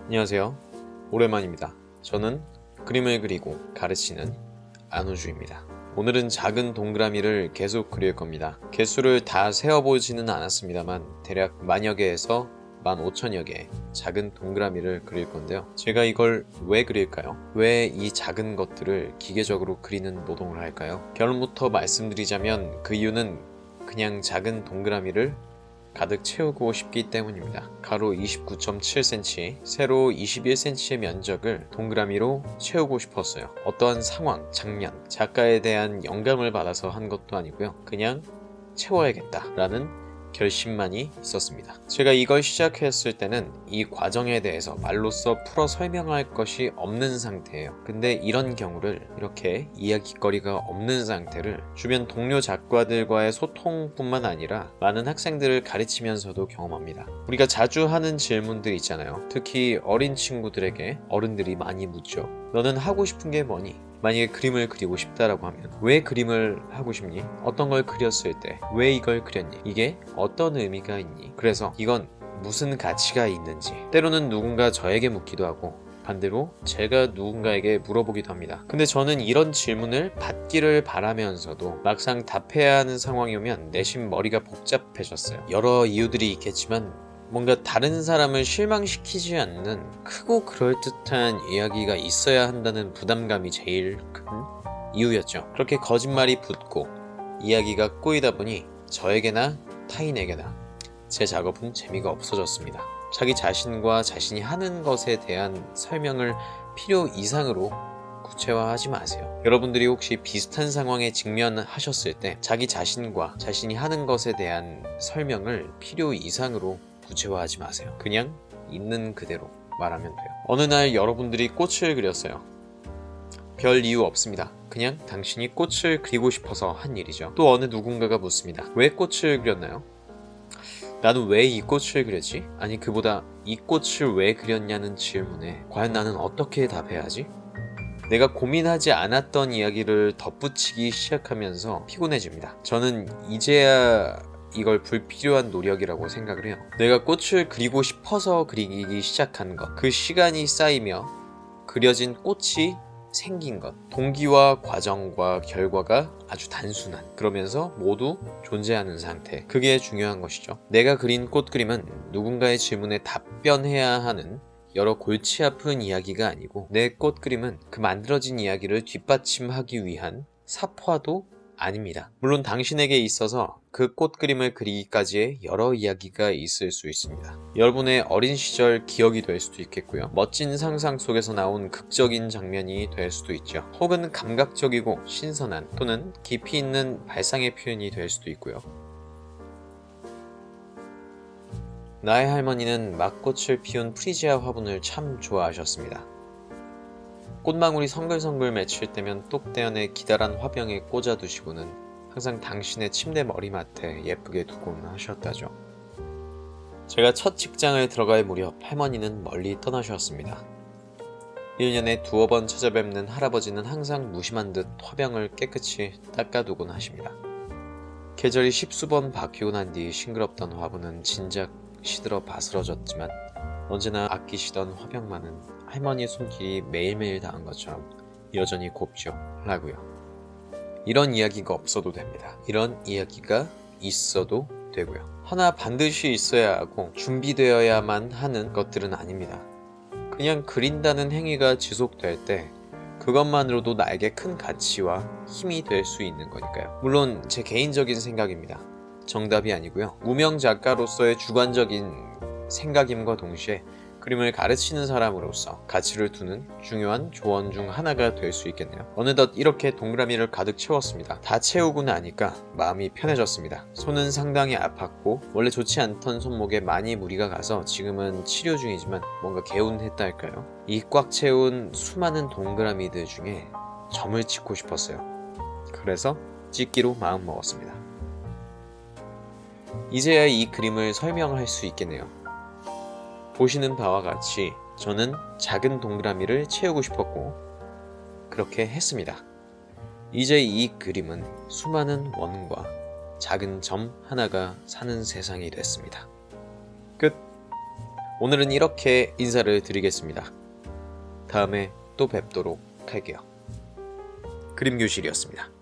안녕하세요. 오랜만입니다. 저는 그림을 그리고 가르치는 안우주입니다. 오늘은 작은 동그라미를 계속 그릴 겁니다. 개수를 다 세어보지는 않았습니다만 대략 만여 개에서 15,000여 개의 작은 동그라미를 그릴 건데요. 제가 이걸 왜 그릴까요? 왜 이 작은 것들을 기계적으로 그리는 노동을 할까요? 결론부터 말씀드리자면 그 이유는 그냥 작은 동그라미를 가득 채우고 싶기 때문입니다. 가로 29.7cm, 세로 21cm의 면적을 동그라미로 채우고 싶었어요. 어떠한 상황, 장면, 작가에 대한 영감을 받아서 한 것도 아니고요. 그냥 채워야겠다라는 결심만이 있었습니다. 제가 이걸 시작했을 때는 이 과정에 대해서 말로써 풀어 설명할 것이 없는 상태예요. 근데 이런 경우를, 이렇게 이야깃거리가 없는 상태를 주변 동료 작가들과의 소통뿐만 아니라 많은 학생들을 가르치면서도 경험합니다. 우리가 자주 하는 질문들 있잖아요. 특히 어린 친구들에게 어른들이 많이 묻죠. 너는 하고 싶은 게 뭐니? 만약에 그림을 그리고 싶다라고 하면 왜 그림을 하고 싶니? 어떤 걸 그렸을 때 왜 이걸 그렸니? 이게 어떤 의미가 있니? 그래서 이건 무슨 가치가 있는지, 때로는 누군가 저에게 묻기도 하고 반대로 제가 누군가에게 물어보기도 합니다. 근데 저는 이런 질문을 받기를 바라면서도 막상 답해야 하는 상황이 오면 내심 머리가 복잡해졌어요. 여러 이유들이 있겠지만 뭔가 다른 사람을 실망시키지 않는 크고 그럴듯한 이야기가 있어야 한다는 부담감이 제일 큰 이유였죠. 그렇게 거짓말이 붙고 이야기가 꼬이다 보니 저에게나 타인에게나 제 작업은 재미가 없어졌습니다. 자기 자신과 자신이 하는 것에 대한 설명을 필요 이상으로 구체화하지 마세요. 여러분들이 혹시 비슷한 상황에 직면하셨을 때 자기 자신과 자신이 하는 것에 대한 설명을 필요 이상으로 구체화하지 마세요. 그냥 있는 그대로 말하면 돼요. 어느 날 여러분들이 꽃을 그렸어요. 별 이유 없습니다. 그냥 당신이 꽃을 그리고 싶어서 한 일이죠. 또 어느 누군가가 묻습니다. 왜 꽃을 그렸나요? 나는 왜 이 꽃을 그렸지? 아니, 그보다 이 꽃을 왜 그렸냐는 질문에 과연 나는 어떻게 답해야지? 내가 고민하지 않았던 이야기를 덧붙이기 시작하면서 피곤해집니다. 저는 이제야 이걸 불필요한 노력이라고 생각을 해요. 내가 꽃을 그리고 싶어서 그리기 시작한 것, 그 시간이 쌓이며 그려진 꽃이 생긴 것, 동기와 과정과 결과가 아주 단순한, 그러면서 모두 존재하는 상태, 그게 중요한 것이죠. 내가 그린 꽃 그림은 누군가의 질문에 답변해야 하는 여러 골치 아픈 이야기가 아니고, 내 꽃 그림은 그 만들어진 이야기를 뒷받침하기 위한 사포화도 아닙니다. 물론 당신에게 있어서 그 꽃 그림을 그리기까지의 여러 이야기가 있을 수 있습니다. 여러분의 어린 시절 기억이 될 수도 있겠고요. 멋진 상상 속에서 나온 극적인 장면이 될 수도 있죠. 혹은 감각적이고 신선한 또는 깊이 있는 발상의 표현이 될 수도 있고요. 나의 할머니는 막꽃을 피운 프리지아 화분을 참 좋아하셨습니다. 꽃망울이 성글성글 맺힐 때면 똑대연의 기다란 화병에 꽂아두시고는 항상 당신의 침대 머리맡에 예쁘게 두곤 하셨다죠. 제가 첫 직장을 들어갈 무렵 할머니는 멀리 떠나셨습니다. 1년에 두어 번 찾아뵙는 할아버지는 항상 무심한 듯 화병을 깨끗이 닦아두곤 하십니다. 계절이 십수번 바뀌고 난 뒤 싱그럽던 화분은 진작 시들어 바스러졌지만 언제나 아끼시던 화병만은 할머니 손길이 매일매일 닿은 것처럼 여전히 곱죠 라고요. 이런 이야기가 없어도 됩니다. 이런 이야기가 있어도 되고요. 하나 반드시 있어야 하고 준비되어야만 하는 것들은 아닙니다. 그냥 그린다는 행위가 지속될 때 그것만으로도 나에게 큰 가치와 힘이 될 수 있는 거니까요. 물론 제 개인적인 생각입니다. 정답이 아니고요. 무명 작가로서의 주관적인 생각임과 동시에 그림을 가르치는 사람으로서 가치를 두는 중요한 조언 중 하나가 될 수 있겠네요. 어느덧 이렇게 동그라미를 가득 채웠습니다. 다 채우고 나니까 마음이 편해졌습니다. 손은 상당히 아팠고 원래 좋지 않던 손목에 많이 무리가 가서 지금은 치료 중이지만 뭔가 개운했달까요? 이 꽉 채운 수많은 동그라미들 중에 점을 찍고 싶었어요. 그래서 찍기로 마음먹었습니다. 이제야 이 그림을 설명할 수 있겠네요. 보시는 바와 같이 저는 작은 동그라미를 채우고 싶었고 그렇게 했습니다. 이제 이 그림은 수많은 원과 작은 점 하나가 사는 세상이 됐습니다. 끝. 오늘은 이렇게 인사를 드리겠습니다. 다음에 또 뵙도록 할게요. 그림교실이었습니다.